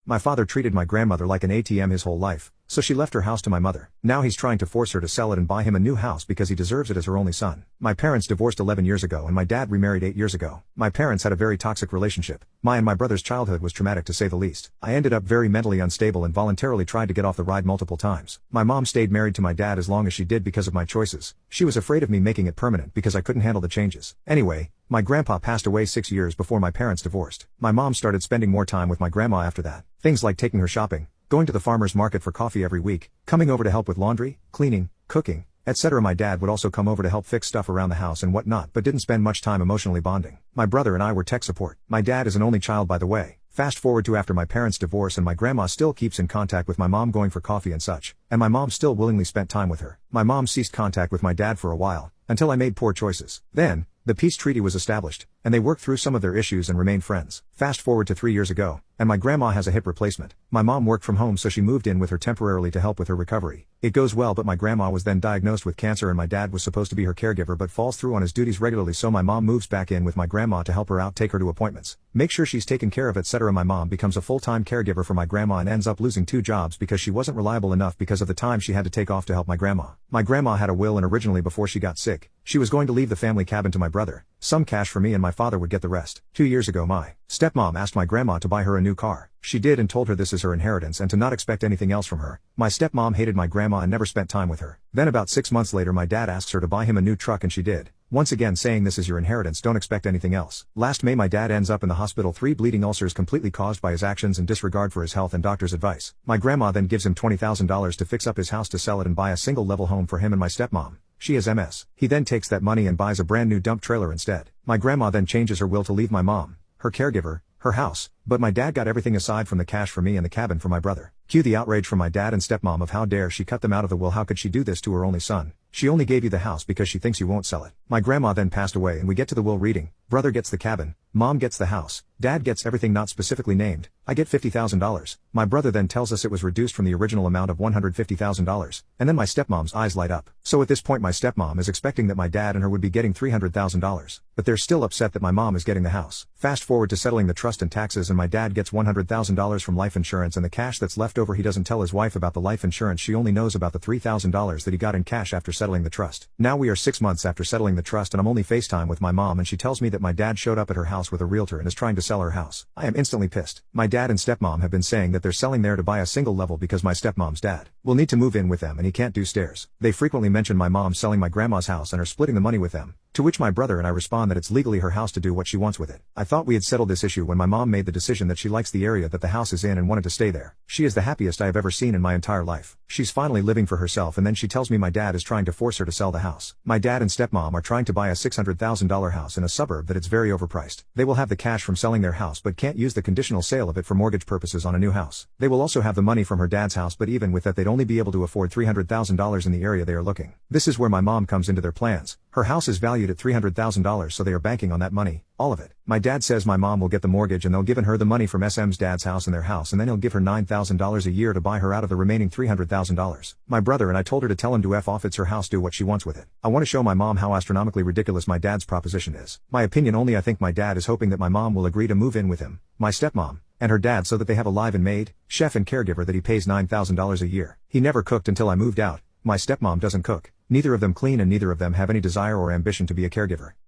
My father treated my grandmother like an ATM his whole life, so she left her house to my mother. Now he's trying to force her to sell it and buy him a new house because he deserves it as her only son. My parents divorced 11 years ago and my dad remarried 8 years ago. My parents had a very toxic relationship. My and my brother's childhood was traumatic to say the least. I ended up very mentally unstable and voluntarily tried to get off the ride multiple times. My mom stayed married to my dad as long as she did because of my choices. She was afraid of me making it permanent because I couldn't handle the changes. Anyway, my grandpa passed away 6 years before my parents divorced. My mom started spending more time with my grandma after that. Things like taking her shopping, going to the farmer's market for coffee every week, coming over to help with laundry, cleaning, cooking, etc. My dad would also come over to help fix stuff around the house and whatnot, but didn't spend much time emotionally bonding. My brother and I were tech support. My dad is an only child, by the way. Fast forward to after my parents' divorce and my grandma still keeps in contact with my mom going for coffee and such, and my mom still willingly spent time with her. My mom ceased contact with my dad for a while, until I made poor choices. Then, the peace treaty was established, and they worked through some of their issues and remained friends. Fast forward to 3 years ago, and my grandma has a hip replacement. My mom worked from home so she moved in with her temporarily to help with her recovery. It goes well, but my grandma was then diagnosed with cancer and my dad was supposed to be her caregiver but falls through on his duties regularly, so my mom moves back in with my grandma to help her out, take her to appointments, make sure she's taken care of, etc. My mom becomes a full-time caregiver for my grandma and ends up losing 2 jobs because she wasn't reliable enough because of the time she had to take off to help my grandma. My grandma had a will, and originally before she got sick, she was going to leave the family cabin to my brother, some cash for me, and my father would get the rest. 2 years ago my stepmom asked my grandma to buy her a new car. She did and told her this is her inheritance and to not expect anything else from her. My stepmom hated my grandma and never spent time with her. Then about 6 months later my dad asks her to buy him a new truck and she did. Once again saying this is your inheritance, don't expect anything else. Last May my dad ends up in the hospital, 3 bleeding ulcers completely caused by his actions and disregard for his health and doctor's advice. My grandma then gives him $20,000 to fix up his house to sell it and buy a single level home for him and my stepmom. She has MS. He then takes that money and buys a brand new dump trailer instead. My grandma then changes her will to leave my mom, her caregiver, her house, but my dad got everything aside from the cash for me and the cabin for my brother. Cue the outrage from my dad and stepmom of how dare she cut them out of the will, how could she do this to her only son? She only gave you the house because she thinks you won't sell it. My grandma then passed away and we get to the will reading. Brother gets the cabin, mom gets the house, dad gets everything not specifically named. I get $50,000. My brother then tells us it was reduced from the original amount of $150,000, and then my stepmom's eyes light up. So at this point my stepmom is expecting that my dad and her would be getting $300,000, but they're still upset that my mom is getting the house. Fast forward to settling the trust and taxes and my dad gets $100,000 from life insurance, and the cash that's left over he doesn't tell his wife about the life insurance, she only knows about the $3,000 that he got in cash after settling the trust. Now we are 6 months after settling the trust and I'm only FaceTime with my mom and she tells me that my dad showed up at her house with a realtor and is trying to sell her house. I am instantly pissed. My dad and stepmom have been saying that they're selling there to buy a single level because my stepmom's dad will need to move in with them and he can't do stairs. They frequently mention my mom selling my grandma's house and are splitting the money with them, to which my brother and I respond that it's legally her house to do what she wants with it. I thought we had settled this issue when my mom made the decision that she likes the area that the house is in and wanted to stay there. She is the happiest I have ever seen in my entire life. She's finally living for herself, and then she tells me my dad is trying to force her to sell the house. My dad and stepmom are trying to buy a $600,000 house in a suburb that it's very overpriced. They will have the cash from selling their house but can't use the conditional sale of it for mortgage purposes on a new house. They will also have the money from her dad's house, but even with that they'd only be able to afford $300,000 in the area they are looking. This is where my mom comes into their plans. Her house is valued at $300,000, so they are banking on that money, all of it. My dad says my mom will get the mortgage and they'll given her the money from SM's dad's house and their house, and then he'll give her $9,000 a year to buy her out of the remaining $300,000. My brother and I told her to tell him to F off, it's her house, do what she wants with it. I want to show my mom how astronomically ridiculous my dad's proposition is. My opinion only, I think my dad is hoping that my mom will agree to move in with him, my stepmom, and her dad, so that they have a live-in maid, chef and caregiver that he pays $9,000 a year. He never cooked until I moved out. My stepmom doesn't cook. Neither of them clean and neither of them have any desire or ambition to be a caregiver.